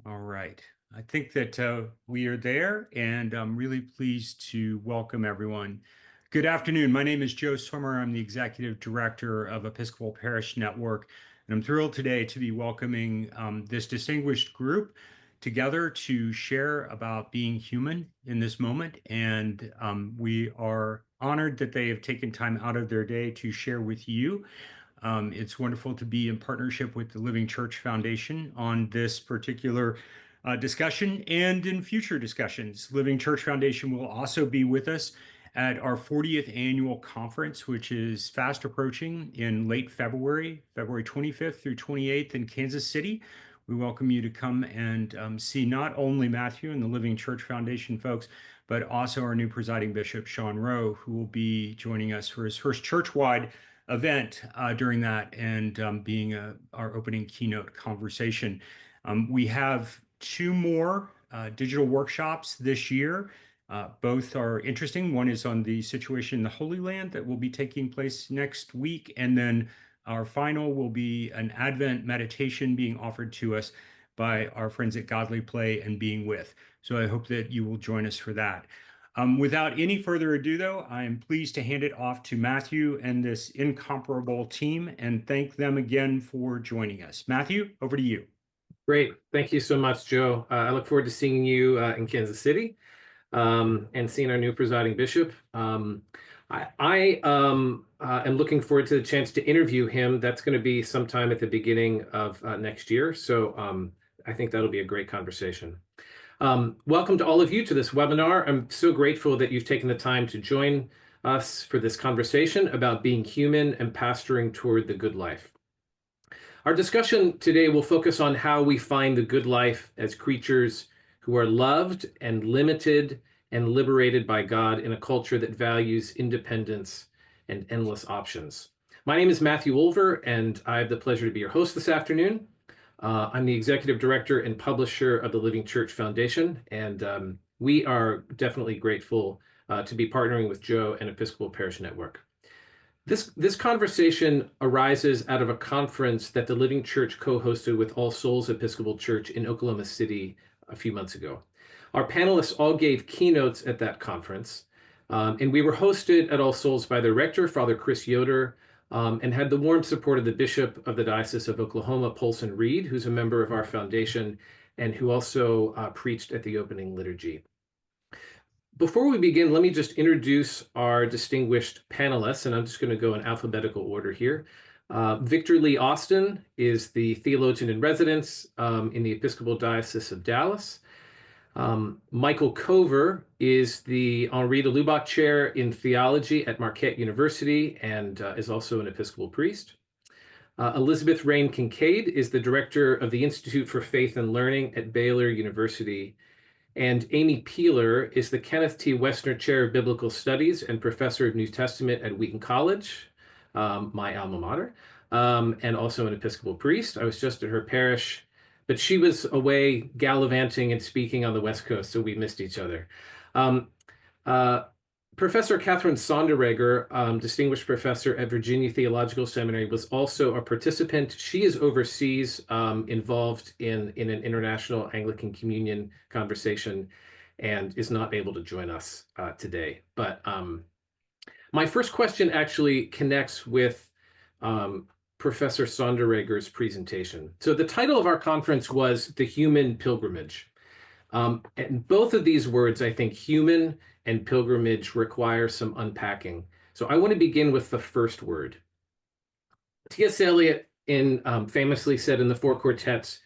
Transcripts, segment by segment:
All right. I think that we are there, and I'm really pleased to welcome everyone. Good afternoon. My name is Joe Swimmer. I'm the Executive Director of Episcopal Parish Network, and I'm thrilled today to be welcoming this distinguished group together to share about being human in this moment. And we are honored that they have taken time out of their day to share with you. It's wonderful to be in partnership with the Living Church Foundation on this particular discussion and in future discussions. Living Church Foundation will also be with us at our 40th annual conference, which is fast approaching in late February, February 25th through 28th in Kansas City. We welcome you to come and see not only Matthew and the Living Church Foundation folks, but also our new presiding bishop, Sean Rowe, who will be joining us for his first church-wide event during that and being our opening keynote conversation. We have two more digital workshops this year. Both are interesting. One is on the situation in the Holy Land that will be taking place next week. And then our final will be an Advent meditation being offered to us by our friends at Godly Play and Being With. So I hope that you will join us for that. Without any further ado, though, I am pleased to hand it off to Matthew and this incomparable team and thank them again for joining us. Matthew, over to you. Great. Thank you so much, Joe. I look forward to seeing you in Kansas City and seeing our new presiding bishop. I am looking forward to the chance to interview him. That's going to be sometime at the beginning of next year. So I think that'll be a great conversation. Welcome to all of you to this webinar. I'm so grateful that you've taken the time to join us for this conversation about being human and pastoring toward the good life. Our discussion today will focus on how we find the good life as creatures who are loved and limited and liberated by God in a culture that values independence and endless options. My name is Matthew Olver, and I have the pleasure to be your host this afternoon. I'm the executive director and publisher of the Living Church Foundation, and we are definitely grateful to be partnering with Joe and Episcopal Parish Network. This conversation arises out of a conference that the Living Church co-hosted with All Souls Episcopal Church in Oklahoma City a few months ago. Our panelists all gave keynotes at that conference, and we were hosted at All Souls by the rector, Father Chris Yoder, and had the warm support of the Bishop of the Diocese of Oklahoma, Polson Reed, who's a member of our foundation and who also preached at the opening liturgy. Before we begin, let me just introduce our distinguished panelists, and I'm just going to go in alphabetical order here. Victor Lee Austin is the theologian in residence in the Episcopal Diocese of Dallas. Michael Cover is the Henri de Lubac Chair in Theology at Marquette University and is also an Episcopal priest. Elizabeth Rain Kincaid is the director of the Institute for Faith and Learning at Baylor University. And Amy Peeler is the Kenneth T. Wessner Chair of Biblical Studies and Professor of New Testament at Wheaton College, my alma mater, and also an Episcopal priest. I was just at her parish, but she was away gallivanting and speaking on the West Coast, so we missed each other. Professor Catherine Sonderegger, distinguished professor at Virginia Theological Seminary, was also a participant. She is overseas, involved in an international Anglican Communion conversation, and is not able to join us today. But my first question actually connects with Professor Sonderegger's presentation. So the title of our conference was The Human Pilgrimage. And both of these words, I think, human and pilgrimage, require some unpacking. So I want to begin with the first word. T.S. Eliot famously said in the Four Quartets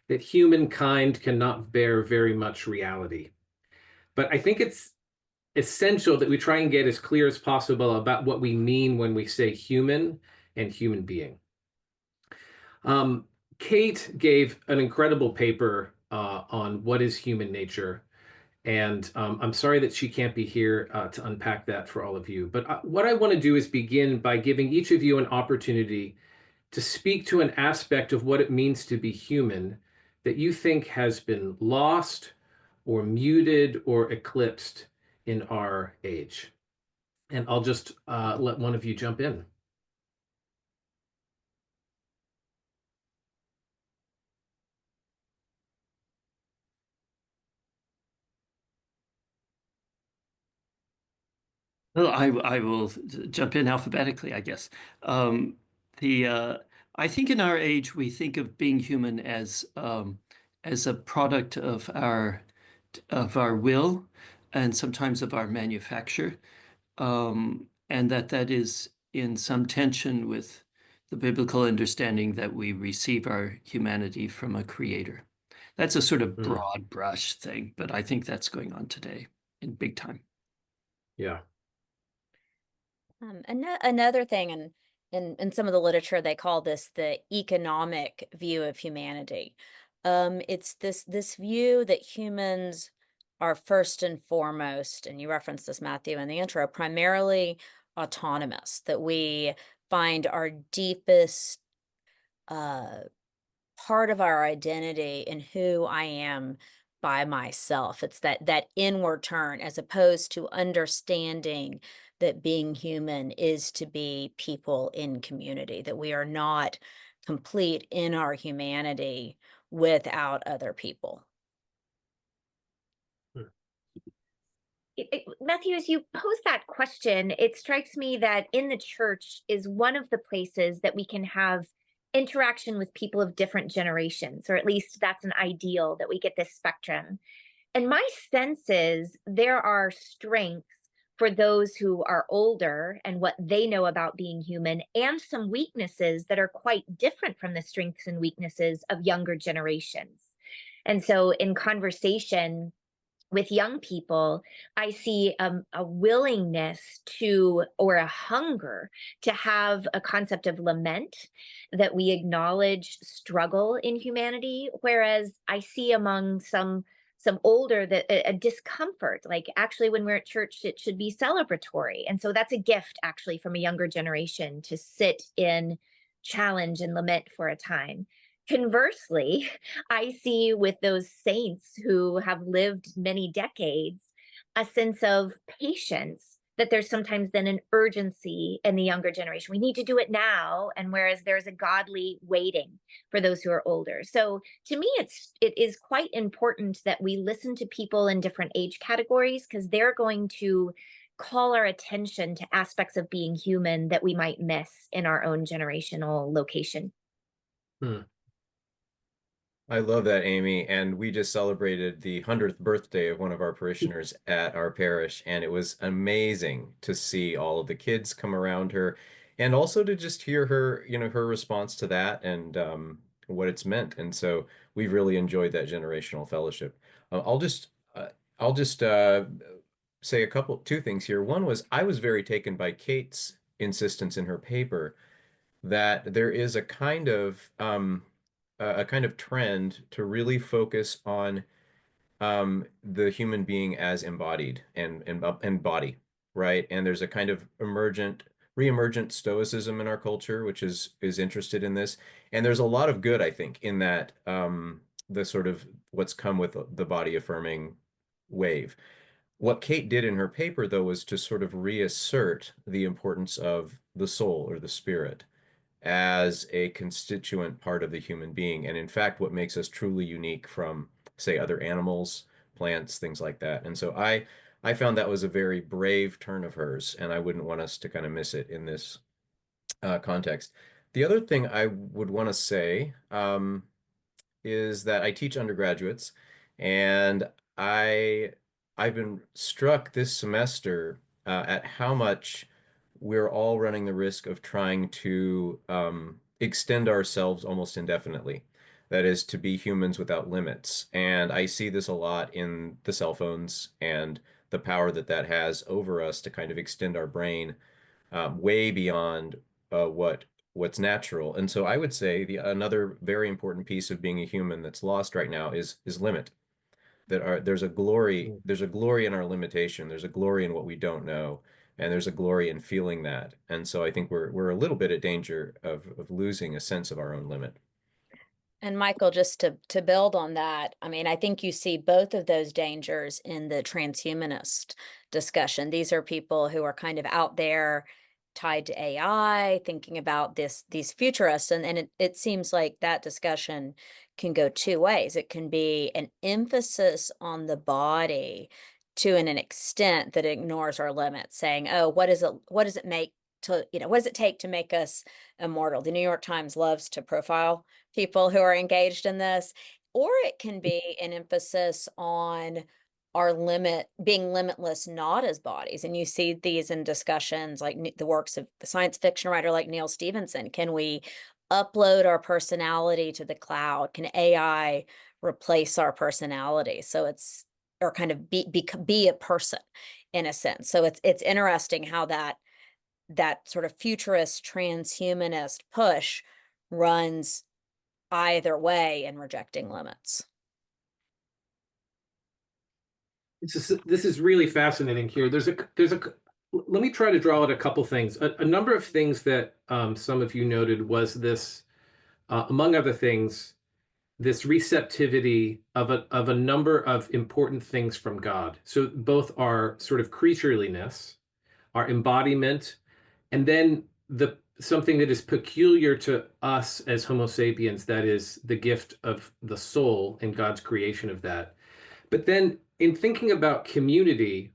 that humankind cannot bear very much reality. But I think it's essential that we try and get as clear as possible about what we mean when we say human and human being. Kate gave an incredible paper on what is human nature. And I'm sorry that she can't be here to unpack that for all of you. But what I want to do is begin by giving each of you an opportunity to speak to an aspect of what it means to be human that you think has been lost or muted or eclipsed in our age. And I'll just let one of you jump in. Well, I will jump in alphabetically, I guess. Um, the I think in our age we think of being human as a product of our will and sometimes of our manufacture, and that is in some tension with the biblical understanding that we receive our humanity from a creator. That's a sort of Mm, broad brush thing, but I think that's going on today in big time. yeah. Another thing, and in some of the literature, they call this the economic view of humanity. It's this view that humans are first and foremost, and you referenced this, Matthew, in the intro, primarily autonomous, that we find our deepest uh, part of our identity in who I am by myself. It's that inward turn as opposed to understanding that being human is to be people in community, that we are not complete in our humanity without other people. Mm, Matthew, as you pose that question, it strikes me that in the church is one of the places that we can have interaction with people of different generations, or at least that's an ideal that we get this spectrum. And my sense is there are strengths for those who are older and what they know about being human, and some weaknesses that are quite different from the strengths and weaknesses of younger generations. And so in conversation, with young people, I see a willingness to, or a hunger to have a concept of lament, that we acknowledge struggle in humanity. Whereas I see among some older that a discomfort, like actually when we're at church, it should be celebratory. And so that's a gift actually from a younger generation to sit in challenge and lament for a time. Conversely, I see with those saints who have lived many decades a sense of patience, that there's sometimes then an urgency in the younger generation. We need to do it now. And whereas there's a godly waiting for those who are older. So to me, it is quite important that we listen to people in different age categories, because they're going to call our attention to aspects of being human that we might miss in our own generational location. mm. I love that, Amy. And we just celebrated the 100th birthday of one of our parishioners at our parish, and it was amazing to see all of the kids come around her and also to just hear her, her response to that and what it's meant. And so we've really enjoyed that generational fellowship. I'll just say two things here. One was I was very taken by Kate's insistence in her paper that there is a kind of trend to really focus on the human being as embodied and body, right? And there's a kind of re-emergent stoicism in our culture, which is interested in this. And there's a lot of good, I think, in that the sort of what's come with the body affirming wave. What Kate did in her paper, though, was to sort of reassert the importance of the soul or the spirit as a constituent part of the human being. And in fact, what makes us truly unique from, say, other animals, plants, things like that. And so I found that was a very brave turn of hers, and I wouldn't want us to kind of miss it in this context. The other thing I would want to say is that I teach undergraduates, and I I've been struck this semester at how much we're all running the risk of trying to extend ourselves almost indefinitely. That is to be humans without limits. And I see this a lot in the cell phones and the power that that has over us to kind of extend our brain way beyond what's natural. And so I would say the another very important piece of being a human that's lost right now is limit. Mm. There's a glory in our limitation. There's a glory in what we don't know, and there's a glory in feeling that. And so I think we're a little bit at danger of losing a sense of our own limit. And Michael, just to build on that, I mean, I think you see both of those dangers in the transhumanist discussion. These are people who are kind of out there tied to AI, thinking about these futurists, and it seems like that discussion can go two ways. It can be an emphasis on the body to an extent that ignores our limits, saying, oh, what does it make to, what does it take to make us immortal? The New York Times loves to profile people who are engaged in this. Or it can be an emphasis on being limitless, not as bodies. And you see these in discussions like the works of the science fiction writer like Neil Stephenson. Can we upload our personality to the cloud? Can AI replace our personality? So it's, or kind of be a person in a sense. So it's interesting how that sort of futurist transhumanist push runs either way in rejecting limits. This is really fascinating here. Let me try to draw out a couple things. A number of things that some of you noted was this, among other things, this receptivity of a number of important things from God. So both our sort of creatureliness, our embodiment, and then something that is peculiar to us as Homo sapiens, that is the gift of the soul and God's creation of that. But then in thinking about community,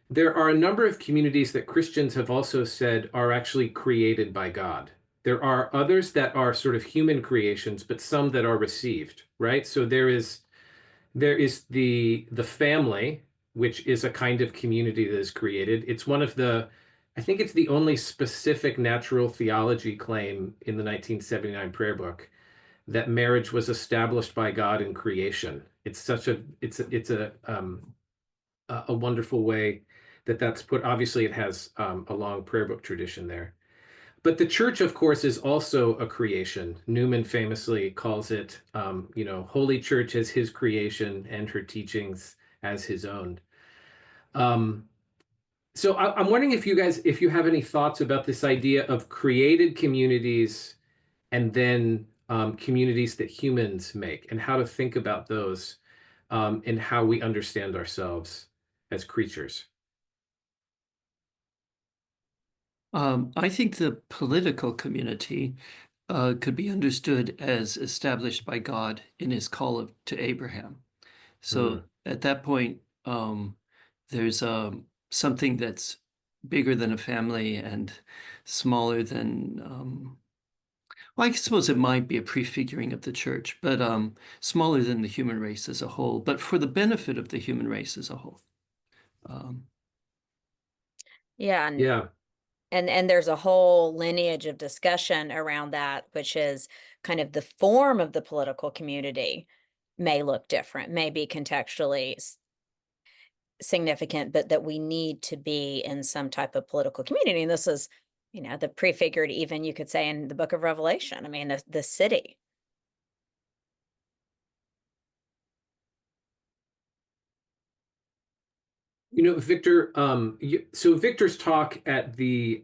there are a number of communities that Christians have also said are actually created by God. There are others that are sort of human creations, but some that are received, right? So there is the family, which is a kind of community that is created. It's one of I think it's the only specific natural theology claim in the 1979 prayer book that marriage was established by God in creation. It's a wonderful way that that's put. Obviously, it has a long prayer book tradition there. But the church, of course, is also a creation. Newman famously calls it, Holy Church as his creation and her teachings as his own. So I'm wondering if you have any thoughts about this idea of created communities and then communities that humans make, and how to think about those and how we understand ourselves as creatures. I think the political community could be understood as established by God in his call to Abraham. So at that point, there's something that's bigger than a family and smaller than, well, I suppose it might be a prefiguring of the church, but smaller than the human race as a whole, but for the benefit of the human race as a whole. Yeah. Yeah. And there's a whole lineage of discussion around that, which is kind of the form of the political community may look different, may be contextually significant, but that we need to be in some type of political community. And this is, the prefigured, even you could say in the book of Revelation. I mean, the city. Victor, so Victor's talk at the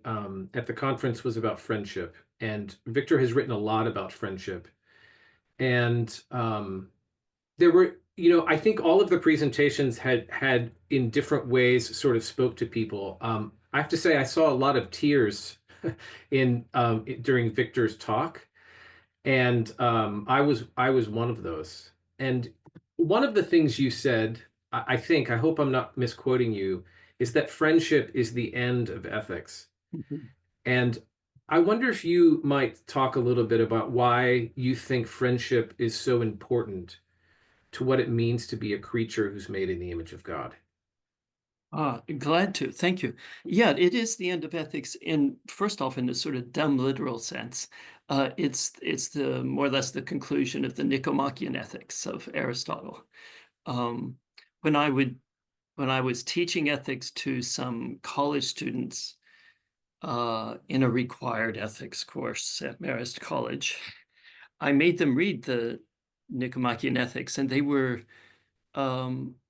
conference was about friendship, and Victor has written a lot about friendship. And there were, I think all of the presentations had in different ways sort of spoke to people. I have to say I saw a lot of tears during Victor's talk, and I was one of those. And one of the things you said, I hope I'm not misquoting you, is that friendship is the end of ethics. Mhm. And I wonder if you might talk a little bit about why you think friendship is so important to what it means to be a creature who's made in the image of God. Glad to. Thank you. Yeah, it is the end of ethics first off, in a sort of dumb literal sense. It's the more or less the conclusion of the Nicomachean ethics of Aristotle. When I was teaching ethics to some college students in a required ethics course at Marist College, I made them read the Nicomachean ethics, and they were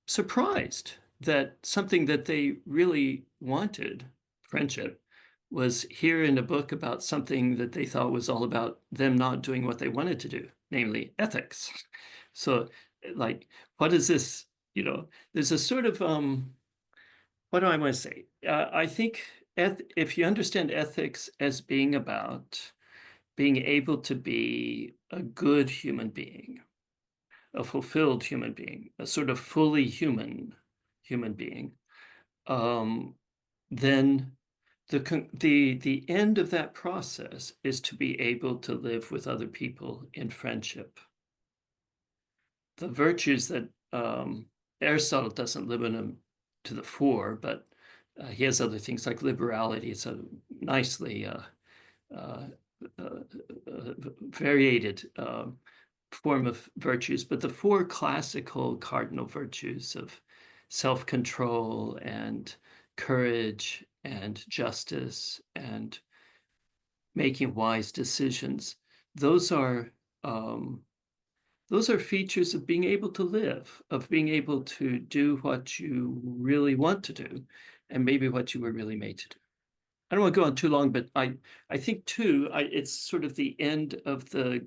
surprised that something that they really wanted, friendship, was here in a book about something that they thought was all about them not doing what they wanted to do, namely ethics. So, like, what is this? There's a sort of, what do I want to say? I think if you understand ethics as being about being able to be a good human being, a fulfilled human being, a sort of fully human human being, then the end of that process is to be able to live with other people in friendship. The virtues that Aristotle doesn't limit them to the four, but he has other things like liberality. It's a nicely variated form of virtues, but the four classical cardinal virtues of self-control and courage and justice and making wise decisions, those are features of being able to live, of being able to do what you really want to do, and maybe what you were really made to do. I don't want to go on too long, but I think too, it's sort of the end of the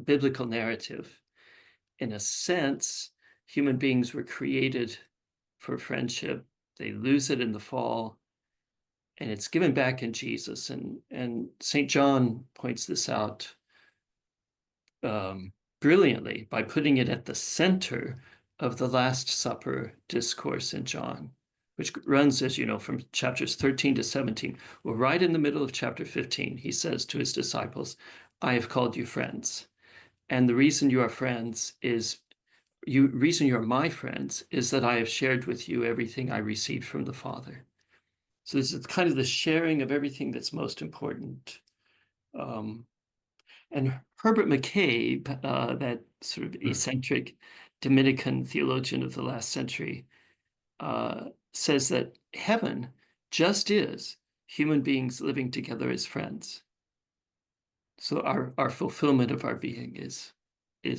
biblical narrative. In a sense, human beings were created for friendship. They lose it in the fall, and it's given back in Jesus. And St. John points this out brilliantly by putting it at the center of the Last Supper discourse in John, which runs, as you know, from chapters 13 to 17. Well, right in the middle of chapter 15, he says to his disciples, I have called you friends. And the reason you are friends is, reason you are my friends is that I have shared with you everything I received from the Father. So this is kind of the sharing of everything that's most important. And Herbert McCabe, that sort of eccentric Dominican theologian of the last century, says that heaven just is human beings living together as friends. So our fulfillment of our being is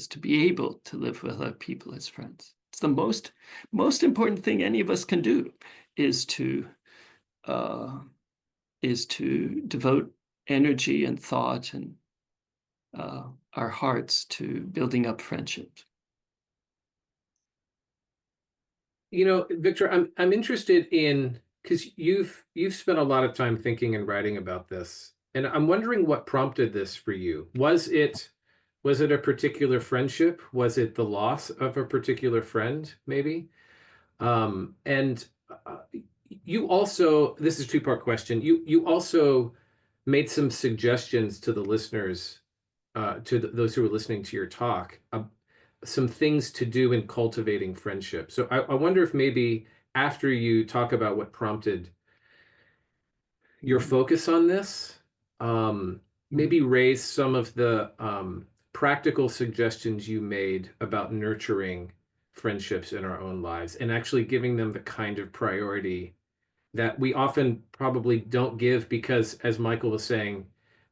to be able to live with other people as friends. It's the most important thing any of us can do is to devote energy and thought and our hearts to building up friendships. You know, Victor, I'm interested in, because you've spent a lot of time thinking and writing about this, and I'm wondering what prompted this for you. Was it a particular friendship? Was it the loss of a particular friend, maybe? And you also, this is a two-part question. You also made some suggestions to the listeners, those who are listening to your talk, some things to do in cultivating friendship. So I wonder if maybe after you talk about what prompted your focus on this, maybe raise some of the practical suggestions you made about nurturing friendships in our own lives and actually giving them the kind of priority that we often probably don't give because, as Michael was saying,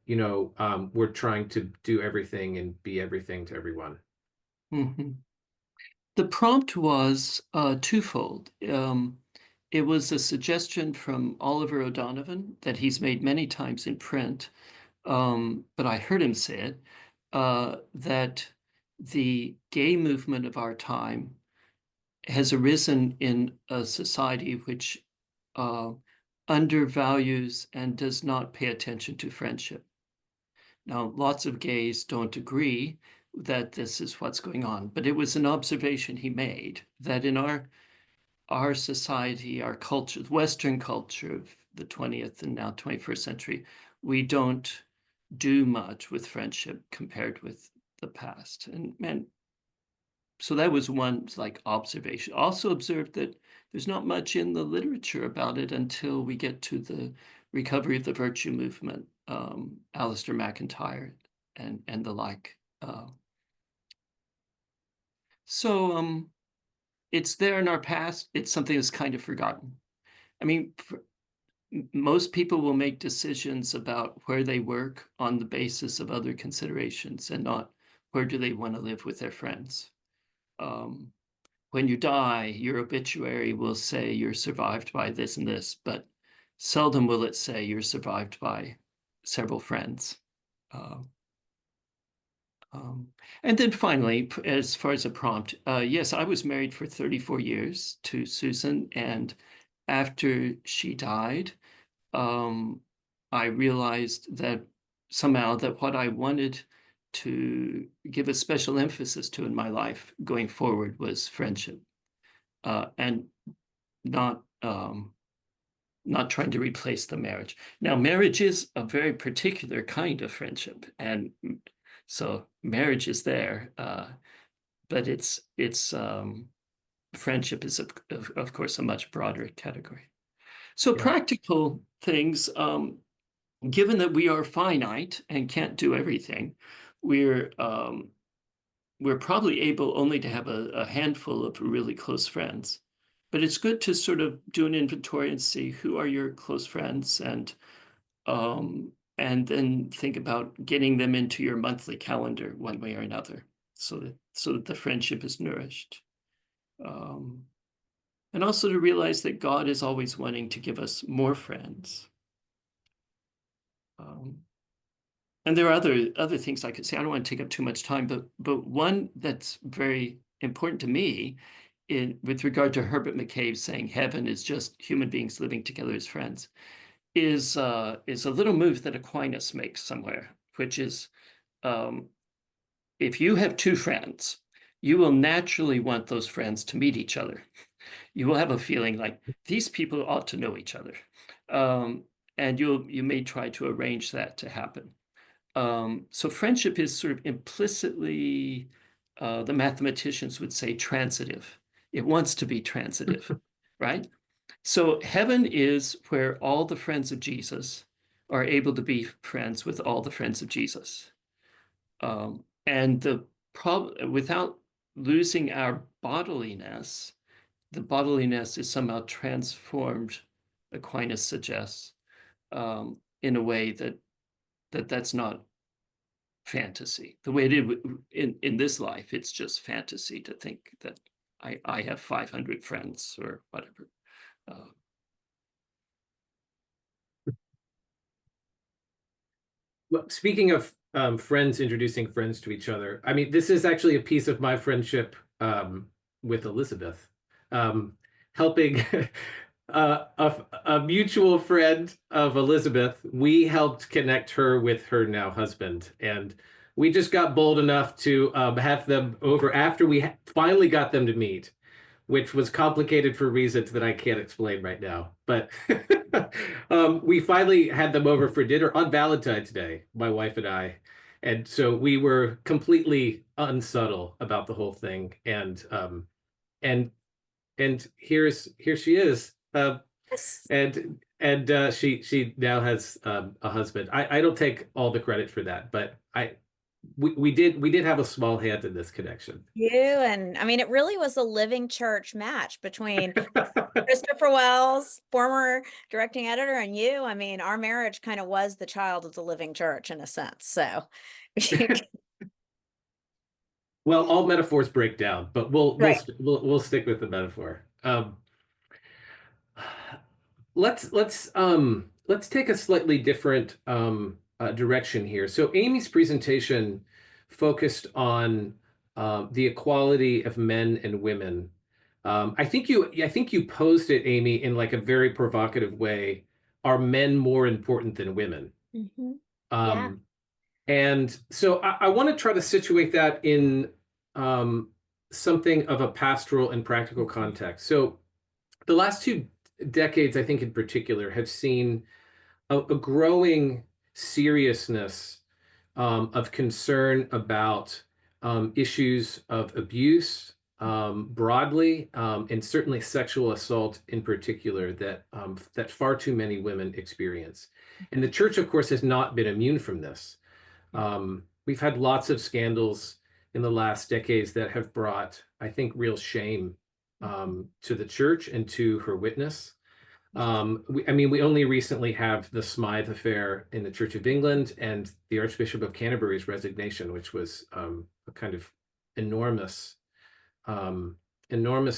you know, we're trying to do everything and be everything to everyone. Mm-hmm. The prompt was twofold. It was a suggestion from Oliver O'Donovan that he's made many times in print, but I heard him say it, that the gay movement of our time has arisen in a society which undervalues and does not pay attention to friendship. Now, lots of gays don't agree that this is what's going on, but it was an observation he made that in our society, our culture, Western culture of the 20th and now 21st century, we don't do much with friendship compared with the past. And so that was one like observation. Also observed that there's not much in the literature about it until we get to the recovery of the virtue movement, Alistair MacIntyre and the like. So it's there in our past. It's something that's kind of forgotten. I mean, most people will make decisions about where they work on the basis of other considerations and not where do they want to live with their friends. When you die, your obituary will say you're survived by this and this, but seldom will it say you're survived by several friends. And then finally, as far as a prompt, yes, I was married for 34 years to Susan, and after she died, I realized that somehow that what I wanted to give a special emphasis to in my life going forward was friendship. And not trying to replace the marriage. Now, marriage is a very particular kind of friendship, and so marriage is there, but friendship is of course a much broader category. So Yeah. practical things, given that we are finite and can't do everything, we're probably able only to have a handful of really close friends. But it's good to sort of do an inventory and see who are your close friends, and then think about getting them into your monthly calendar one way or another, so that the friendship is nourished. And also to realize that God is always wanting to give us more friends. And there are other things I could say. I don't want to take up too much time, but one that's very important to me, with regard to Herbert McCabe saying heaven is just human beings living together as friends, is a little move that Aquinas makes somewhere, which is, if you have two friends, you will naturally want those friends to meet each other. You will have a feeling like these people ought to know each other, and you may try to arrange that to happen. So friendship is sort of implicitly, the mathematicians would say, transitive. It wants to be transitive, right? So heaven is where all the friends of Jesus are able to be friends with all the friends of Jesus. And without losing our bodiliness, the bodiliness is somehow transformed, Aquinas suggests, in a way that's not fantasy. The way it is in this life, it's just fantasy to think that I have 500 friends or whatever. Well, speaking of friends introducing friends to each other, I mean, this is actually a piece of my friendship with Elizabeth, helping a mutual friend of Elizabeth. We helped connect her with her now husband, and we just got bold enough to have them over after we finally got them to meet, which was complicated for reasons that I can't explain right now. But we finally had them over for dinner on Valentine's Day, my wife and I. And so we were completely unsubtle about the whole thing. And here she is. Yes. And she now has a husband. I don't take all the credit for that, but we did have a small hand in this connection. And I mean, it really was a living church match between Christopher Wells, former directing editor, and you. I mean, our marriage kind of was the child of the living church in a sense. So well, all metaphors break down, but we'll Right. we'll stick with the metaphor. Let's take a slightly different direction here. So Amy's presentation focused on the equality of men and women. I think you posed it, Amy, in like a very provocative way. Are men more important than women? Mhm. Yeah. Yeah. And so I want to try to situate that in something of a pastoral and practical context. So the last 2 decades, I think in particular, have seen a growing seriousness of concern about issues of abuse broadly, and certainly sexual assault in particular, that far too many women experience. And the church, of course, has not been immune from this. We've had lots of scandals in the last decades that have brought, I think, real shame to the church and to her witness. We only recently have the Smythe affair in the Church of England and the Archbishop of Canterbury's resignation, which was a kind of enormous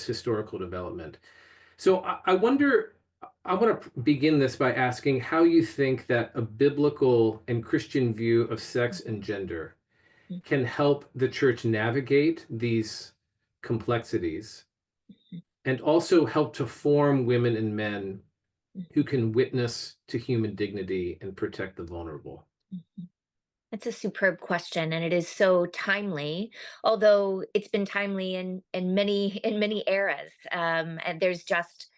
historical development. So I want to begin this by asking how you think that a biblical and Christian view of sex and gender can help the church navigate these complexities and also help to form women and men who can witness to human dignity and protect the vulnerable. That's a superb question, and it is so timely, although it's been timely in many eras. And there's just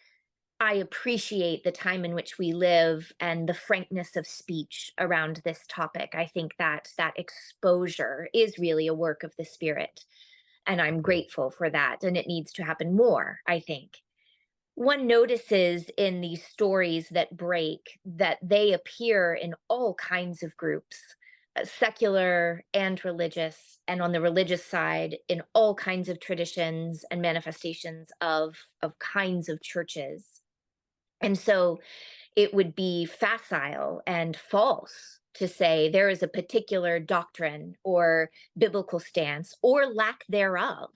I appreciate the time in which we live and the frankness of speech around this topic. I think that that exposure is really a work of the Spirit, and I'm grateful for that. And it needs to happen more, I think. One notices in these stories that break that they appear in all kinds of groups, secular and religious, and on the religious side, in all kinds of traditions and manifestations of kinds of churches. And so it would be facile and false to say there is a particular doctrine or biblical stance or lack thereof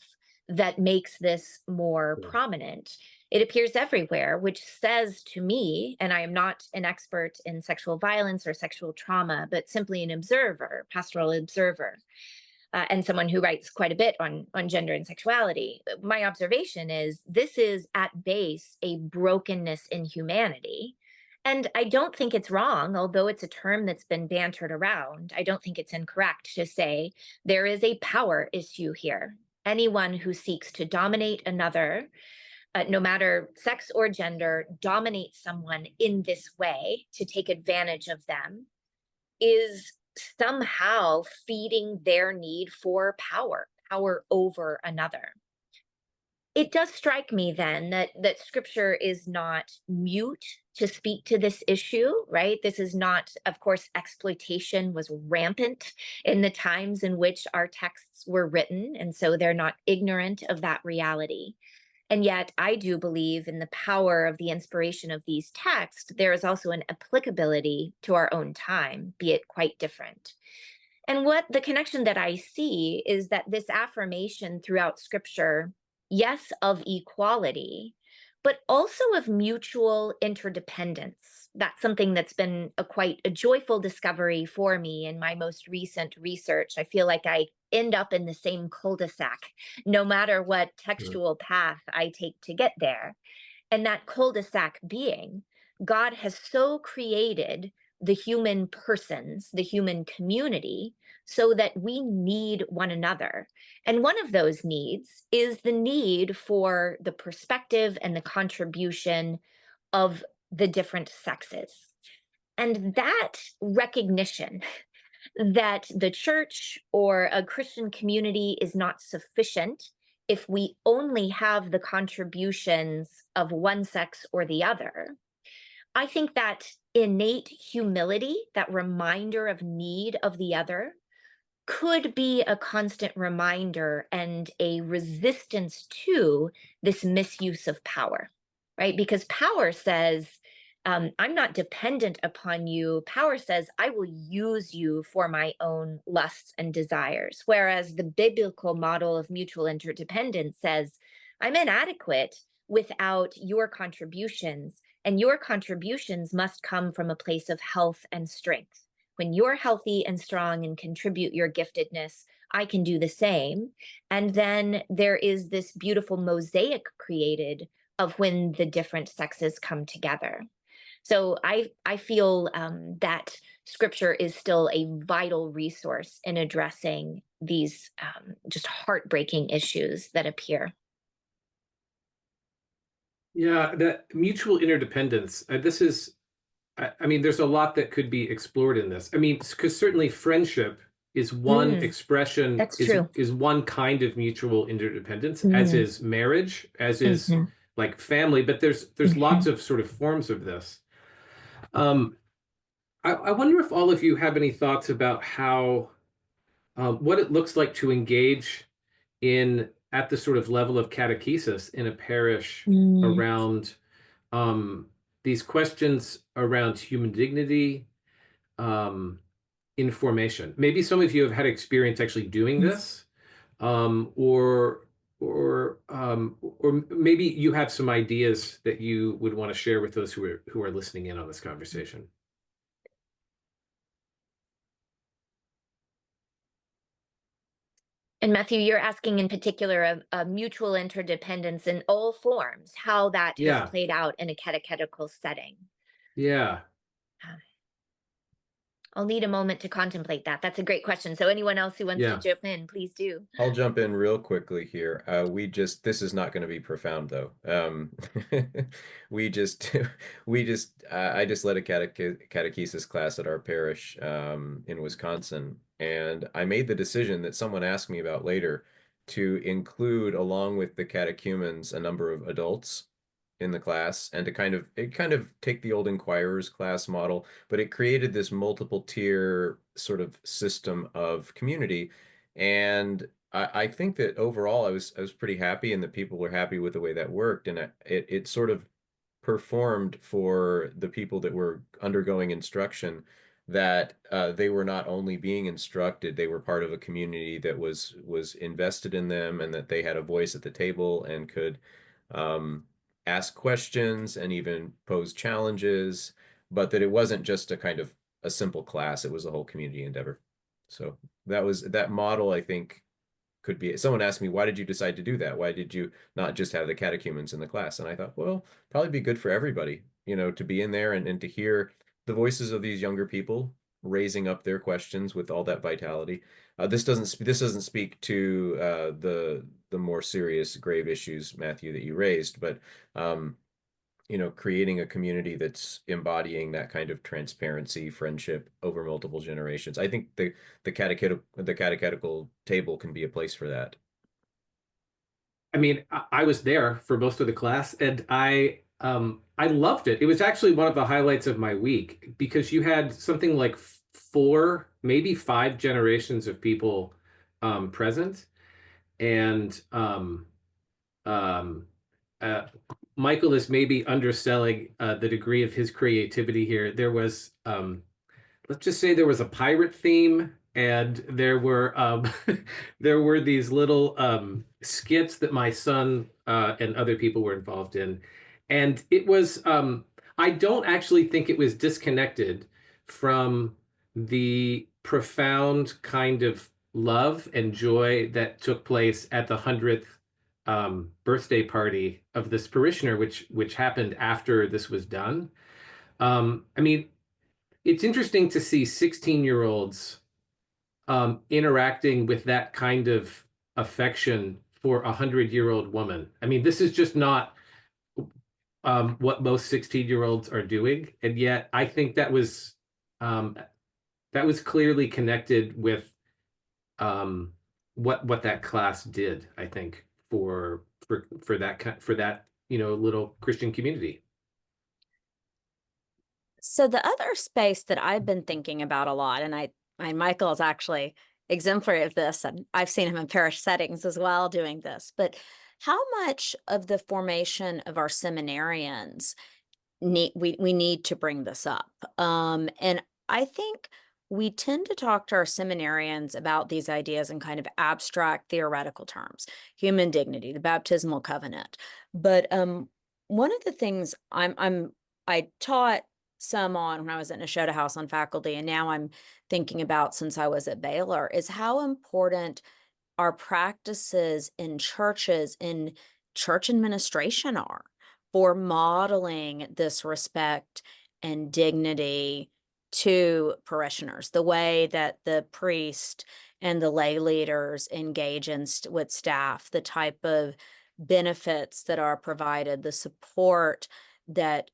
that makes this more Yeah. prominent. It appears everywhere, which says to me, and I am not an expert in sexual violence or sexual trauma, but simply an observer, pastoral observer, and someone who writes quite a bit on gender and sexuality. My observation is this is at base a brokenness in humanity. And I don't think it's wrong, although it's a term that's been bantered around. I don't think it's incorrect to say there is a power issue here. Anyone who seeks to dominate another, no matter sex or gender, dominate someone in this way to take advantage of them is somehow feeding their need for power over another. It does strike me then that scripture is not mute to speak to this issue, right? This is not, of course, exploitation was rampant in the times in which our texts were written, and so they're not ignorant of that reality. And yet, I do believe in the power of the inspiration of these texts. There is also an applicability to our own time, be it quite different. And what the connection that I see is that this affirmation throughout scripture, yes, of equality, but also of mutual interdependence. That's something that's been quite a joyful discovery for me in my most recent research. I feel like I end up in the same cul-de-sac, no matter what textual path I take to get there. And that cul-de-sac being, God has so created the human persons, the human community, so that we need one another. And one of those needs is the need for the perspective and the contribution of the different sexes. And that recognition that the church or a Christian community is not sufficient if we only have the contributions of one sex or the other. I think that innate humility, that reminder of need of the other, could be a constant reminder and a resistance to this misuse of power, right? Because power says, I'm not dependent upon you. Power says, I will use you for my own lusts and desires. Whereas the biblical model of mutual interdependence says, I'm inadequate without your contributions, and your contributions must come from a place of health and strength. When you're healthy and strong and contribute your giftedness, I can do the same. And then there is this beautiful mosaic created of when the different sexes come together. So I feel that scripture is still a vital resource in addressing these just heartbreaking issues that appear. Yeah, that mutual interdependence. This is, I mean, there's a lot that could be explored in this. I mean, because certainly friendship is one expression, That's true. is one kind of mutual interdependence, as is marriage, as is like family. But there's lots of sort of forms of this. I wonder if all of you have any thoughts about how what it looks like to engage in at the sort of level of catechesis in a parish around these questions around human dignity, information. Maybe some of you have had experience actually doing this, or maybe you have some ideas that you would want to share with those who are listening in on this conversation. And Matthew, you're asking in particular of mutual interdependence in all forms, how that has played out in a catechetical setting. Yeah. I'll need a moment to contemplate that. That's a great question. So anyone else who wants to Yeah. jump in, please do. I'll jump in real quickly here. This is not going to be profound though. We just, I just led a catechesis class at our parish in Wisconsin, and I made the decision that someone asked me about later to include, along with the catechumens, a number of adults in the class, and to kind of take the old inquirer's class model, but it created this multiple tier sort of system of community. And I think that overall I was pretty happy, and that people were happy with the way that worked, and it sort of performed for the people that were undergoing instruction, that they were not only being instructed, they were part of a community that was invested in them, and that they had a voice at the table and could ask questions and even pose challenges, but that it wasn't just a kind of a simple class, it was a whole community endeavor. So that model, I think, could be. Someone asked me, why did you decide to do that? Why did you not just have the catechumens in the class? And I thought, well, probably be good for everybody, to be in there, and to hear the voices of these younger people raising up their questions with all that vitality. This doesn't speak to the more serious, grave issues, Matthew, that you raised, but creating a community that's embodying that kind of transparency, friendship over multiple generations. I think the catechetical table can be a place for that. I mean, I was there for most of the class, and I loved it. It was actually one of the highlights of my week, because you had something like 4, maybe 5 generations of people present, and Michael is maybe underselling the degree of his creativity here. There was, let's just say, there was a pirate theme, and there were there were these little skits that my son and other people were involved in, and it was. I don't actually think it was disconnected from the profound kind of love and joy that took place at the 100th birthday party of this parishioner, which happened after this was done. I mean, it's interesting to see 16-year-olds interacting with that kind of affection for a 100-year-old woman. I mean, this is just not what most 16-year-olds are doing, and yet I think um, that was clearly connected with what that class did, I think, for that little Christian community. So the other space that I've been thinking about a lot, and Michael is actually exemplary of this, and I've seen him in parish settings as well doing this, but how much of the formation of our seminarians we need to bring this up. And I think we tend to talk to our seminarians about these ideas in kind of abstract theoretical terms, human dignity, the baptismal covenant. But one of the things I taught some on when I was at Nashotah House on faculty, and now I'm thinking about since I was at Baylor, is how important our practices in churches, in church administration are for modeling this respect and dignity to parishioners, the way that the priest and the lay leaders engage with staff, the type of benefits that are provided, the support that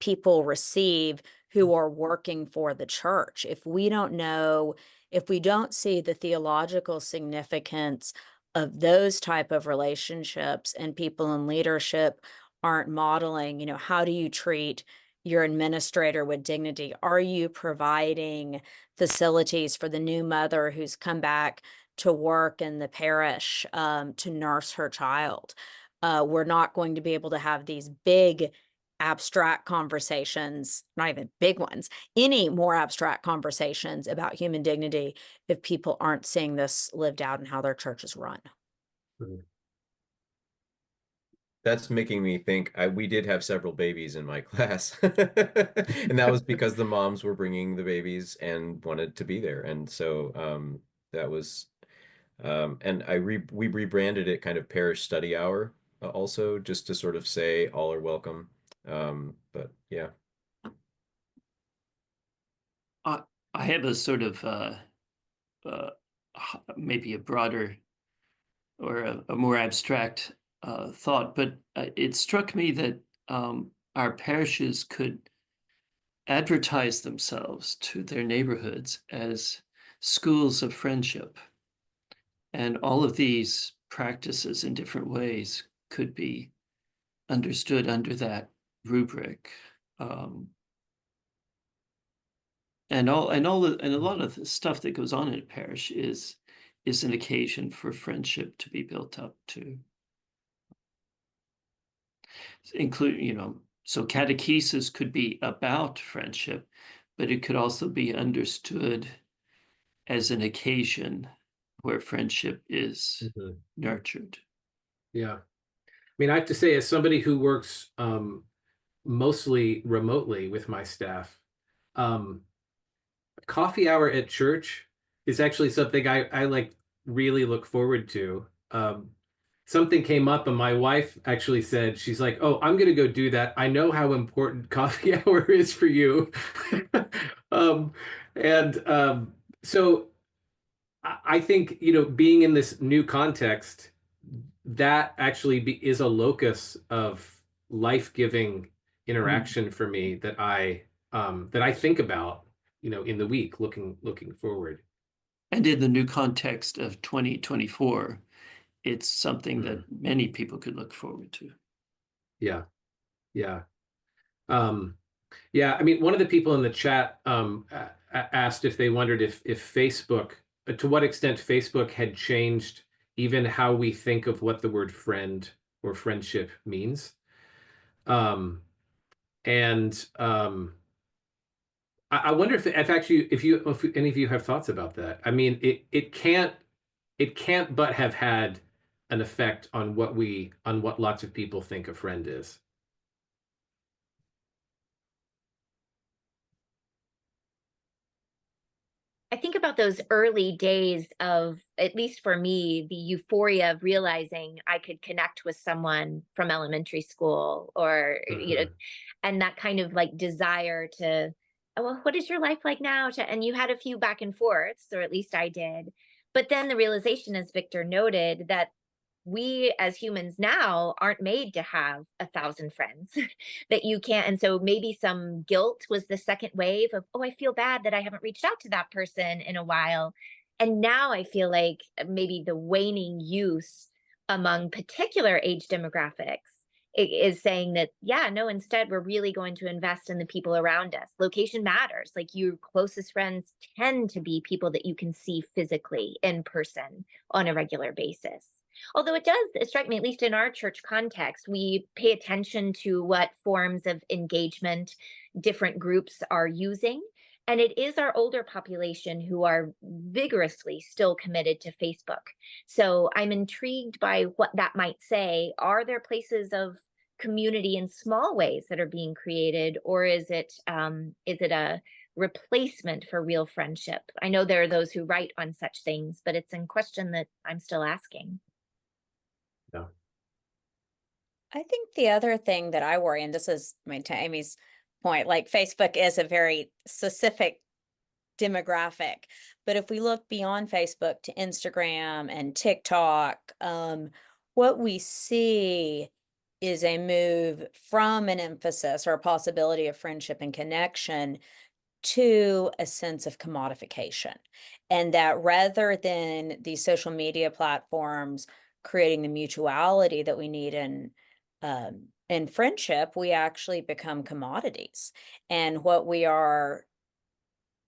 people receive who are working for the church. If we don't see the theological significance of those type of relationships, and people in leadership aren't modeling, how do you treat your administrator with dignity? Are you providing facilities for the new mother who's come back to work in the parish to nurse her child? We're not going to be able to have these big abstract conversations, not even big ones, any more abstract conversations about human dignity if people aren't seeing this lived out in how their church is run. That's making me think, we did have several babies in my class. And that was because the moms were bringing the babies and wanted to be there. And so that was, and we rebranded it kind of parish study hour also, just to sort of say all are welcome. But yeah. I have a sort of maybe a broader or a more abstract thought, but it struck me that our parishes could advertise themselves to their neighborhoods as schools of friendship. And all of these practices in different ways could be understood under that rubric. And a lot of the stuff that goes on in a parish is an occasion for friendship to be built up to. Include, so catechesis could be about friendship, but it could also be understood as an occasion where friendship is nurtured. Yeah. I mean, I have to say, as somebody who works mostly remotely with my staff, coffee hour at church is actually something I like really look forward to. Something came up and my wife actually said, she's like, "Oh, I'm going to go do that. I know how important coffee hour is for you." So I think, being in this new context, that actually is a locus of life-giving interaction for me that I think about, in the week, looking forward. And in the new context of 2024, it's something that many people could look forward to. Yeah. Yeah. Yeah. I mean, one of the people in the chat asked if they wondered if Facebook, to what extent Facebook had changed even how we think of what the word friend or friendship means. I wonder if any of you have thoughts about that. I mean, it can't but have had an effect on what lots of people think a friend is. I think about those early days of, at least for me, the euphoria of realizing I could connect with someone from elementary school, or, and that kind of like desire to, "Oh, well, what is your life like now?" And you had a few back and forths, or at least I did. But then the realization, as Victor noted, that we as humans now aren't made to have 1,000 friends, that you can't. And so maybe some guilt was the second wave of, "Oh, I feel bad that I haven't reached out to that person in a while." And now I feel like maybe the waning use among particular age demographics is saying that, yeah, no, instead, we're really going to invest in the people around us. Location matters. Like, your closest friends tend to be people that you can see physically in person on a regular basis. Although it does strike me, at least in our church context, we pay attention to what forms of engagement different groups are using. And it is our older population who are vigorously still committed to Facebook. So I'm intrigued by what that might say. Are there places of community in small ways that are being created, or is it a replacement for real friendship? I know there are those who write on such things, but it's a question that I'm still asking. Yeah. I think the other thing that I worry, and this is, to Amy's point, like Facebook is a very specific demographic, but if we look beyond Facebook to Instagram and TikTok, what we see is a move from an emphasis or a possibility of friendship and connection to a sense of commodification. And that rather than these social media platforms creating the mutuality that we need in friendship, we actually become commodities. And what we are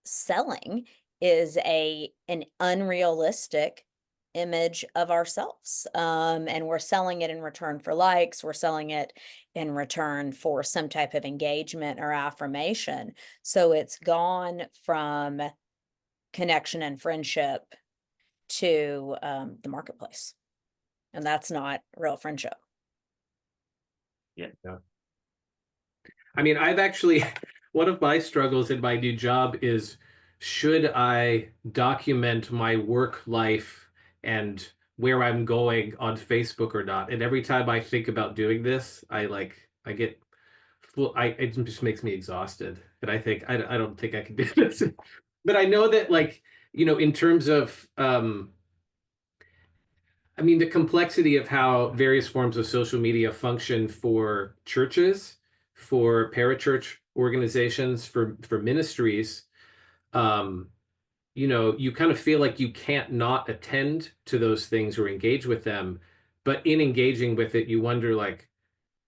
selling is an unrealistic image of ourselves. And we're selling it in return for likes, we're selling it in return for some type of engagement or affirmation. So it's gone from connection and friendship to the marketplace. And that's not real friendship. Yeah. I mean, I've actually, one of my struggles in my new job is, should I document my work life and where I'm going on Facebook or not? And every time I think about doing this, it just makes me exhausted. and I think I don't think I can do this. But I know that, like, in terms of I mean, the complexity of how various forms of social media function for churches, for parachurch organizations, for ministries, um, you kind of feel like you can't not attend to those things or engage with them. But in engaging with it, you wonder, like,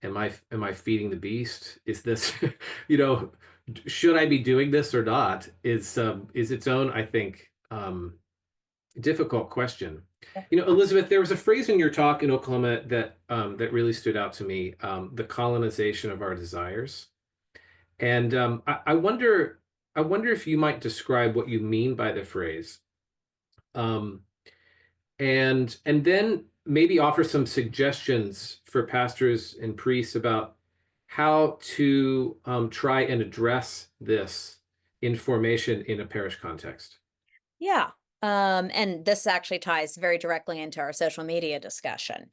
am I feeding the beast? Is this, should I be doing this or not? Is its own, I think, difficult question. Elizabeth, there was a phrase in your talk in Oklahoma that really stood out to me, the colonization of our desires. And I wonder if you might describe what you mean by the phrase, um, and then maybe offer some suggestions for pastors and priests about how to try and address this in formation in a parish context. Yeah. And this actually ties very directly into our social media discussion.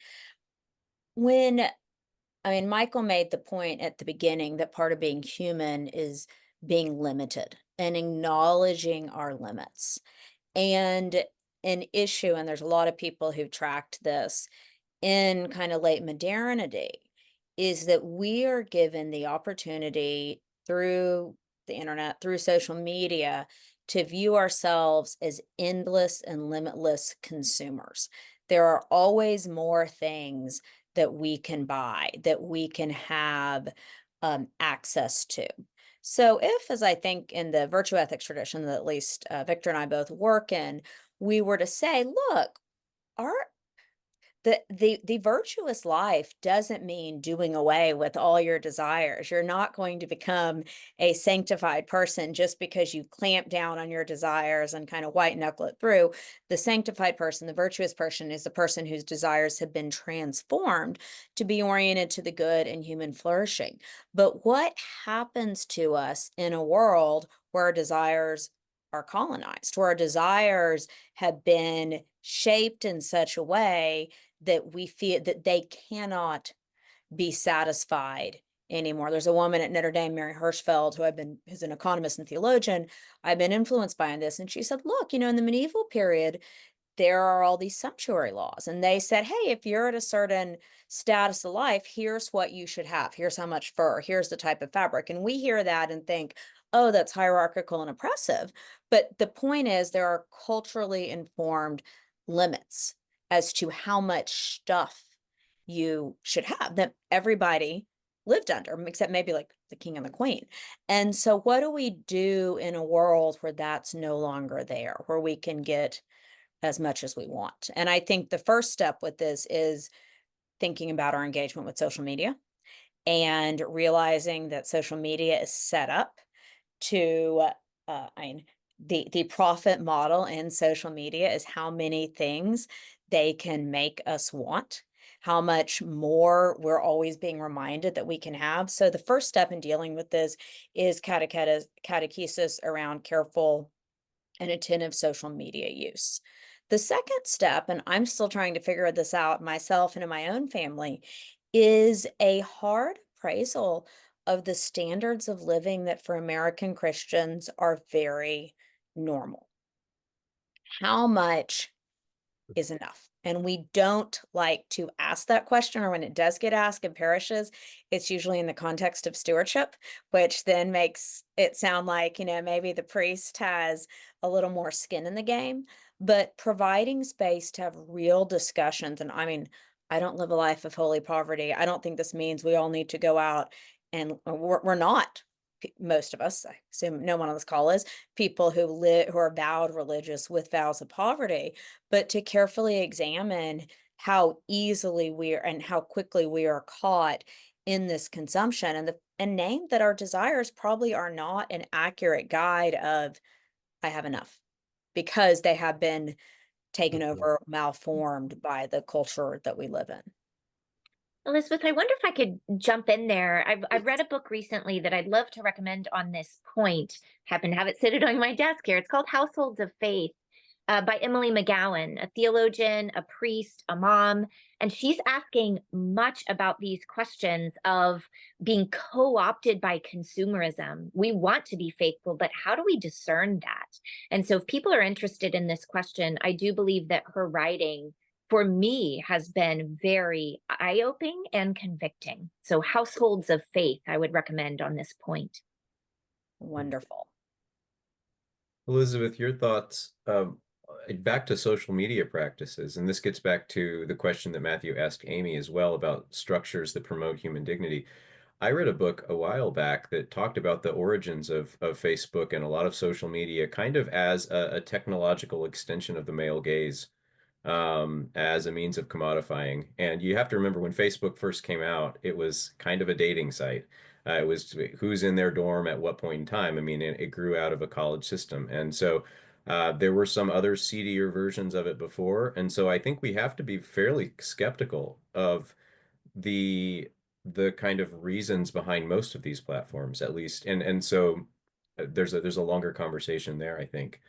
Michael made the point at the beginning that part of being human is being limited and acknowledging our limits. And an issue, and there's a lot of people who've tracked this in kind of late modernity, is that we are given the opportunity through the internet, through social media, to view ourselves as endless and limitless consumers. There are always more things that we can buy, that we can have access to. So if, as I think in the virtue ethics tradition that at least Victor and I both work in, we were to say, look, our the virtuous life doesn't mean doing away with all your desires. You're not going to become a sanctified person just because you clamp down on your desires and kind of white knuckle it through. The sanctified person, the virtuous person, is the person whose desires have been transformed to be oriented to the good and human flourishing. But what happens to us in a world where our desires are colonized, where our desires have been shaped in such a way that we feel that they cannot be satisfied anymore? There's a woman at Notre Dame, Mary Hirschfeld, who's an economist and theologian I've been influenced by in this. And she said, look, in the medieval period, there are all these sumptuary laws. And they said, hey, if you're at a certain status of life, here's what you should have. Here's how much fur. Here's the type of fabric. And we hear that and think, oh, that's hierarchical and oppressive. But the point is, there are culturally informed limits as to how much stuff you should have that everybody lived under, except maybe like the king and the queen. And so what do we do in a world where that's no longer there, where we can get as much as we want? And I think the first step with this is thinking about our engagement with social media and realizing that social media is set up to, the profit model in social media is how many things they can make us want, how much more we're always being reminded that we can have. So the first step in dealing with this is catechesis around careful and attentive social media use. The second step, and I'm still trying to figure this out myself and in my own family, is a hard appraisal of the standards of living that for American Christians are very normal. How much is enough? And we don't like to ask that question, or when it does get asked in parishes, it's usually in the context of stewardship, which then makes it sound like, maybe the priest has a little more skin in the game. But providing space to have real discussions, and I don't live a life of holy poverty. I don't think this means we all need to go out and we're not. Most of us, I assume no one on this call is, people who are vowed religious with vows of poverty, but to carefully examine how easily and how quickly we are caught in this consumption, and name that our desires probably are not an accurate guide of I have enough, because they have been taken over, malformed by the culture that we live in. Elizabeth, I wonder if I could jump in there. I've read a book recently that I'd love to recommend on this point. Happen to have it sitting on my desk here. It's called Households of Faith. by Emily McGowan, a theologian, a priest, a mom. And she's asking much about these questions of being co-opted by consumerism. We want to be faithful, but how do we discern that? And so if people are interested in this question, I do believe that her writing, for me, has been very eye-opening and convicting. So Households of Faith, I would recommend on this point. Wonderful. Elizabeth, your thoughts, back to social media practices, and this gets back to the question that Matthew asked Amy as well about structures that promote human dignity. I read a book a while back that talked about the origins of Facebook and a lot of social media kind of as a technological extension of the male gaze, as a means of commodifying. And you have to remember when Facebook first came out, it was kind of a dating site. It was who's in their dorm at what point in time. I mean, it grew out of a college system. And so there were some other seedier versions of it before. And so I think we have to be fairly skeptical of the kind of reasons behind most of these platforms, at least. And so there's a longer conversation there, I think,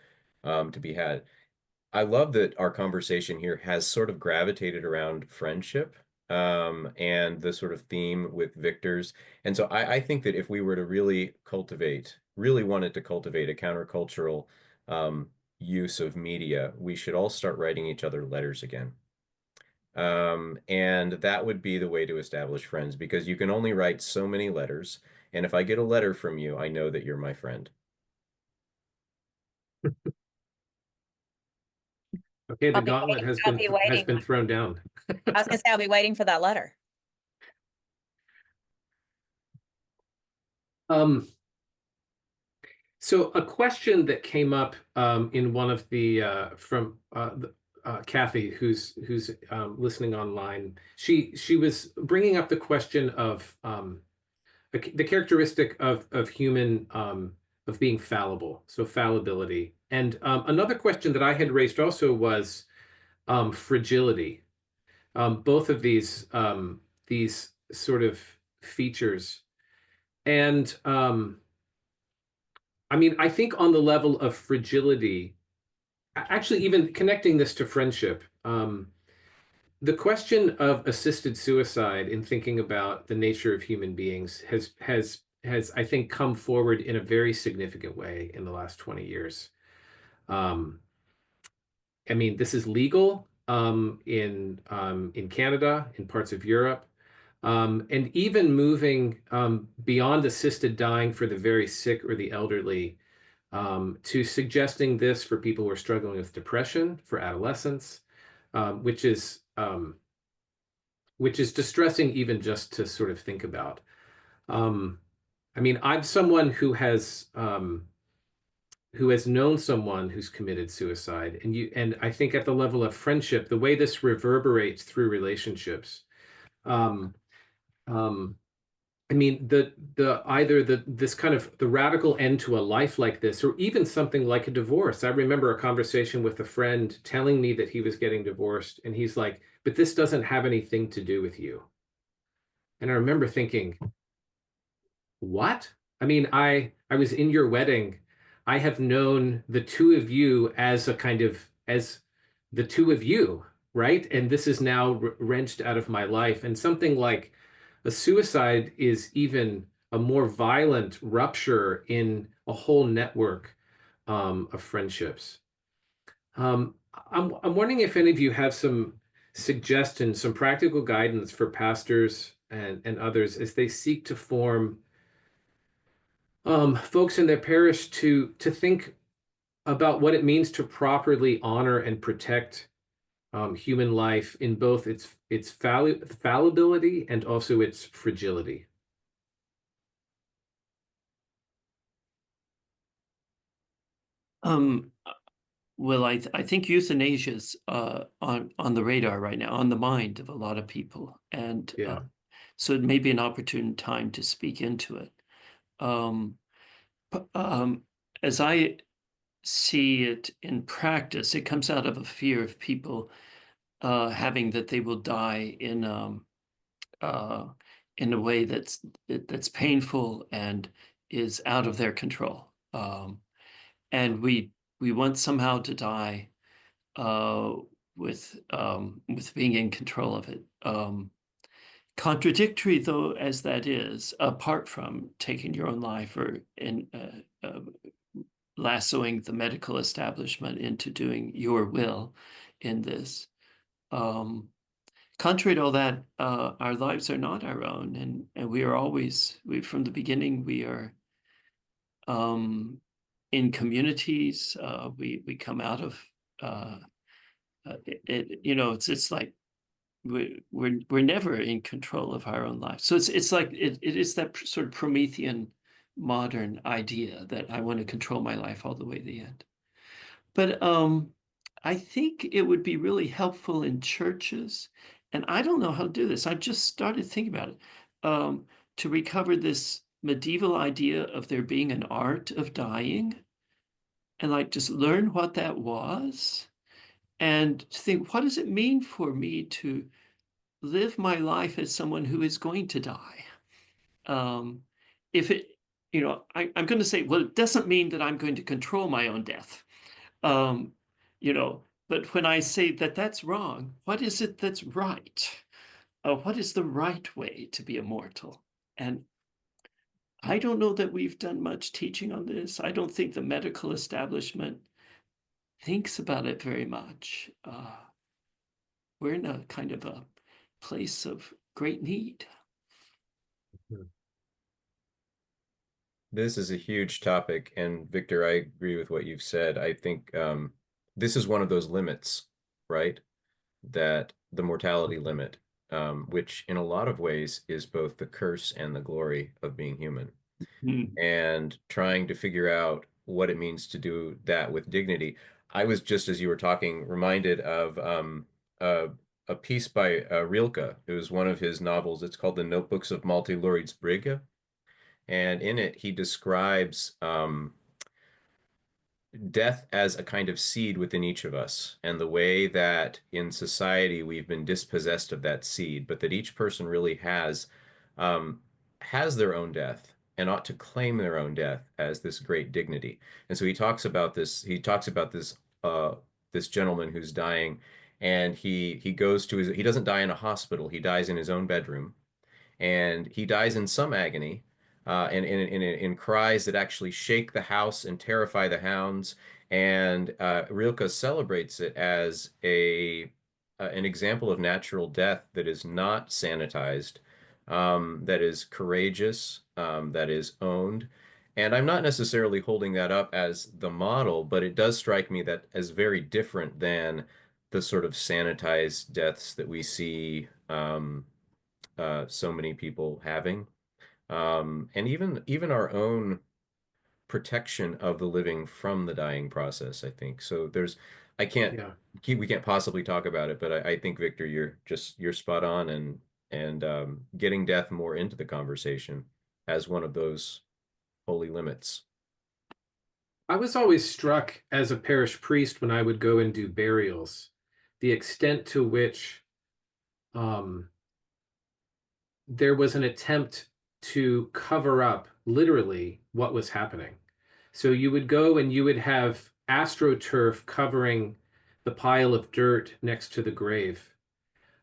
to be had. I love that our conversation here has sort of gravitated around friendship, and the sort of theme with victors. And so I think that if we were to really wanted to cultivate a countercultural use of media, we should all start writing each other letters again. And that would be the way to establish friends, because you can only write so many letters. And if I get a letter from you, I know that you're my friend. Okay, the I'll be gauntlet waiting- has I'll be waiting. been thrown down. I was gonna say, I'll be waiting for that letter. So a question that came up in one of the from Kathy, who's listening online, she was bringing up the question of the characteristic of human of being fallible, so fallibility. And another question that I had raised also was fragility. Both of these sort of features. And I mean, I think on the level of fragility, actually, even connecting this to friendship, the question of assisted suicide in thinking about the nature of human beings has I think come forward in a very significant way in the last 20 years. I mean, this is legal in Canada, in parts of Europe, and even moving beyond assisted dying for the very sick or the elderly, to suggesting this for people who are struggling with depression, for adolescents, which is distressing even just to sort of think about. I mean, I'm someone who has known someone who's committed suicide, and I think at the level of friendship, the way this reverberates through relationships. I mean, this kind of the radical end to a life like this, or even something like a divorce. I remember a conversation with a friend telling me that he was getting divorced, and he's like, "But this doesn't have anything to do with you." And I remember thinking, "What?" I mean, I was in your wedding. I have known the two of you as the two of you, right? And this is now wrenched out of my life. And something like a suicide is even a more violent rupture in a whole network of friendships. I'm wondering if any of you have some suggestions, some practical guidance for pastors and others as they seek to form folks in their parish to think about what it means to properly honor and protect human life in both its fallibility and also its fragility. Well, I think euthanasia is on the radar right now, on the mind of a lot of people, and Yeah. so it may be an opportune time to speak into it. As I see it in practice, it comes out of a fear of people having that they will die in a way that's painful and is out of their control. And we want somehow to die uh, with being in control of it. Contradictory though as that is, apart from taking your own life or lassoing the medical establishment into doing your will in this. Contrary to all that, our lives are not our own, and we are always, from the beginning, we are in communities. We come out of it's like we're never in control of our own lives. So it's like it is that sort of Promethean modern idea that I want to control my life all the way to the end. But I think it would be really helpful in churches, and I don't know how to do this. I've just started thinking about it, to recover this medieval idea of there being an art of dying, and like just learn what that was, and think, what does it mean for me to live my life as someone who is going to die? If it, I'm going to say, well, it doesn't mean that I'm going to control my own death. But when I say that that's wrong, what is it that's right? What is the right way to be immortal? And I don't know that we've done much teaching on this. I don't think the medical establishment thinks about it very much. We're in a kind of a place of great need. This is a huge topic, and Victor, I agree with what you've said. I think this is one of those limits, right? That the mortality limit, which in a lot of ways is both the curse and the glory of being human. And trying to figure out what it means to do that with dignity. I was just, as you were talking, reminded of a piece by Rilke. It was one of his novels. It's called The Notebooks of Malte Laurids Brigge. And in it, he describes death as a kind of seed within each of us, and the way that in society we've been dispossessed of that seed, but that each person really has their own death and ought to claim their own death as this great dignity. And so he talks about this. He talks about this gentleman who's dying, and he goes to he doesn't die in a hospital. He dies in his own bedroom, and he dies in some agony, and in cries that actually shake the house and terrify the hounds. And Rilke celebrates it as an example of natural death that is not sanitized, that is courageous, that is owned. And I'm not necessarily holding that up as the model, but it does strike me that as very different than the sort of sanitized deaths that we see so many people having. And even our own protection of the living from the dying process, I think. So we can't possibly talk about it, but I think, Victor, you're spot on, and getting death more into the conversation as one of those holy limits. I was always struck as a parish priest when I would go and do burials, the extent to which there was an attempt to cover up literally what was happening. So you would go and you would have astroturf covering the pile of dirt next to the grave,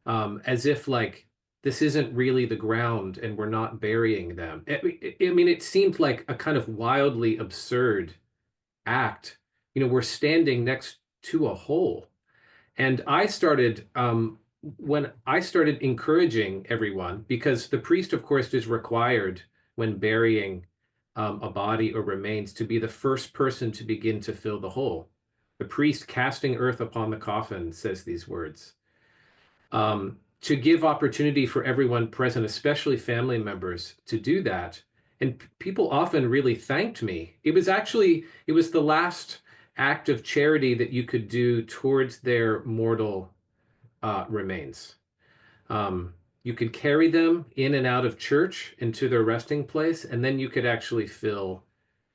as if like this isn't really the ground and we're not burying them. I mean, it seemed like a kind of wildly absurd act. We're standing next to a hole. And I started, when I started encouraging everyone, because the priest, of course, is required when burying a body or remains to be the first person to begin to fill the hole. The priest casting earth upon the coffin says these words. To give opportunity for everyone present, especially family members, to do that. And people often really thanked me. It was the last act of charity that you could do towards their mortal remains. You could carry them in and out of church into their resting place, and then you could actually fill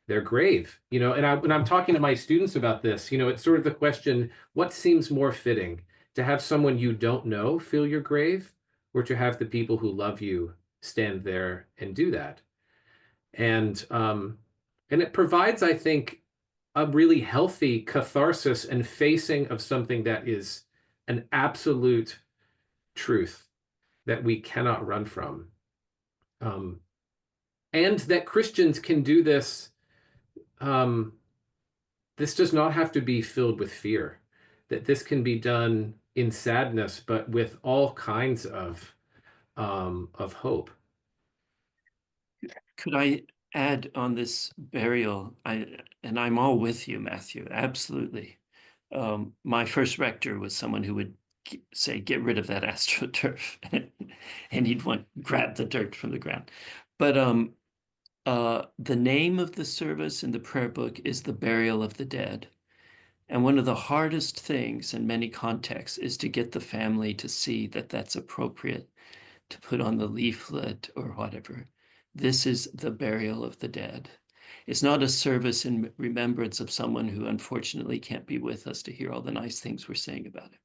their grave. And when I'm talking to my students about this, it's sort of the question, what seems more fitting? To have someone you don't know fill your grave, or to have the people who love you stand there and do that? And it provides, I think, a really healthy catharsis and facing of something that is an absolute truth that we cannot run from. And that Christians can do this. This does not have to be filled with fear, that this can be done in sadness, but with all kinds of hope. Could I add on this burial? And I'm all with you, Matthew, absolutely. My first rector was someone who would say, get rid of that astroturf, and he'd grab the dirt from the ground. But the name of the service in the prayer book is the burial of the dead. And one of the hardest things in many contexts is to get the family to see that that's appropriate to put on the leaflet or whatever. This is the burial of the dead. It's not a service in remembrance of someone who unfortunately can't be with us to hear all the nice things we're saying about him.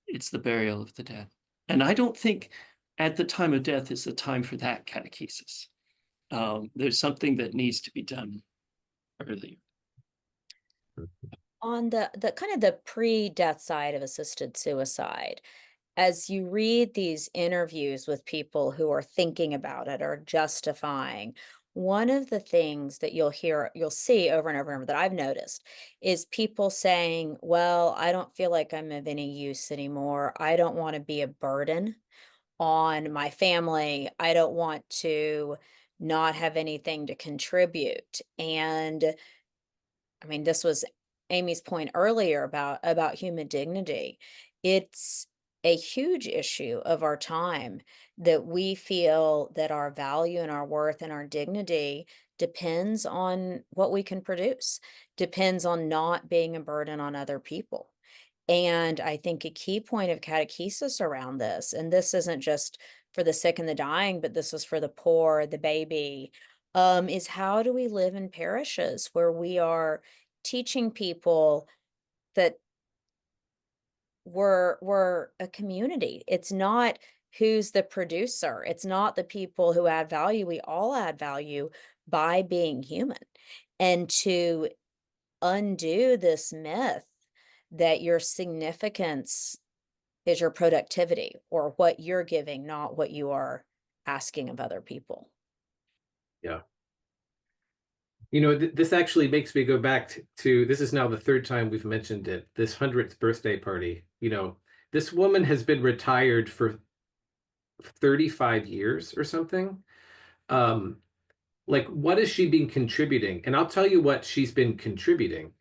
It's the burial of the dead. And I don't think at the time of death is the time for that catechesis. There's something that needs to be done earlier. On the kind of the pre-death side of assisted suicide, as you read these interviews with people who are thinking about it or justifying, one of the things that you'll see over and over and over that I've noticed is people saying, well, I don't feel like I'm of any use anymore. I don't want to be a burden on my family. I don't want to not have anything to contribute. And I mean, this was Amy's point earlier about human dignity. It's a huge issue of our time that we feel that our value and our worth and our dignity depends on what we can produce, depends on not being a burden on other people. And I think a key point of catechesis around this, and this isn't just for the sick and the dying, but this is for the poor, the baby, is how do we live in parishes where we are teaching people that we're a community. It's not who's the producer. It's not the people who add value. We all add value by being human. And to undo this myth that your significance is your productivity or what you're giving, not what you are asking of other people. Yeah. This actually makes me go back to, this is now the third time we've mentioned it, this 100th birthday party. This woman has been retired for 35 years or something. Like, what has she been contributing? And I'll tell you what she's been contributing.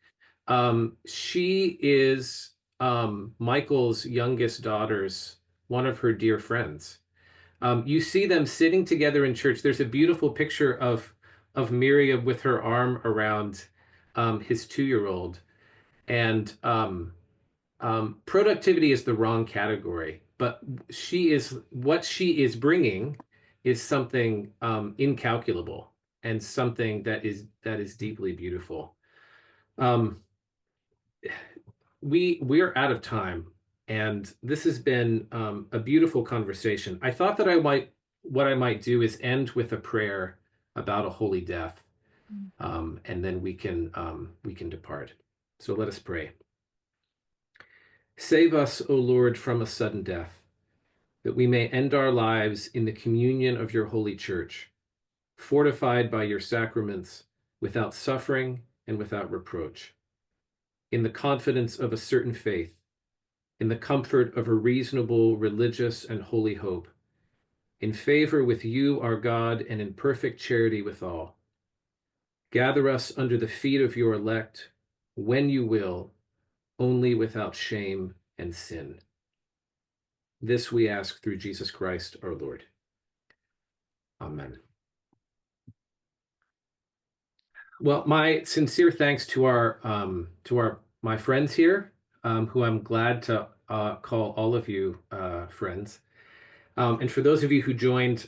She is Michael's youngest daughter's, one of her dear friends. You see them sitting together in church. There's a beautiful picture of Miriam with her arm around his 2-year-old. And productivity is the wrong category, but what she is bringing is something incalculable and something that is deeply beautiful. We're out of time, and this has been a beautiful conversation. I thought that what I might do is end with a prayer about a holy death, and then we can depart. So let us pray. Save us, O Lord, from a sudden death, that we may end our lives in the communion of your holy church, fortified by your sacraments, without suffering and without reproach, in the confidence of a certain faith, in the comfort of a reasonable, religious, and holy hope, in favor with you, our God, and in perfect charity with all. Gather us under the feet of your elect, when you will, only without shame and sin. This we ask through Jesus Christ, our Lord. Amen. Well, my sincere thanks to my friends here, who I'm glad to call all of you friends. And for those of you who joined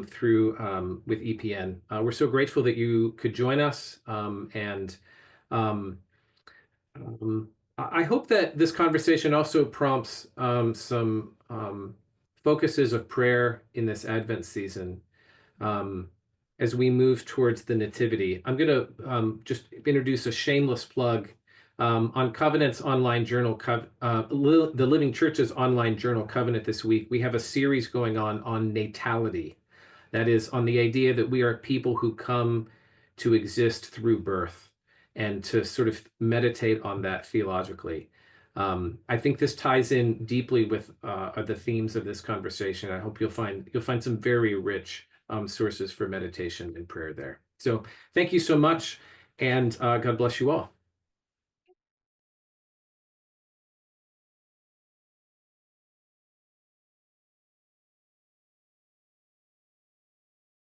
through with EPN, we're so grateful that you could join us. I hope that this conversation also prompts some focuses of prayer in this Advent season. as we move towards the Nativity. I'm going to just introduce a shameless plug. On Covenant's online journal, the Living Church's online journal, Covenant, this week, we have a series going on natality. That is, on the idea that we are people who come to exist through birth, and to sort of meditate on that theologically. I think this ties in deeply with the themes of this conversation. I hope you'll find some very rich sources for meditation and prayer there. So thank you so much, and God bless you all.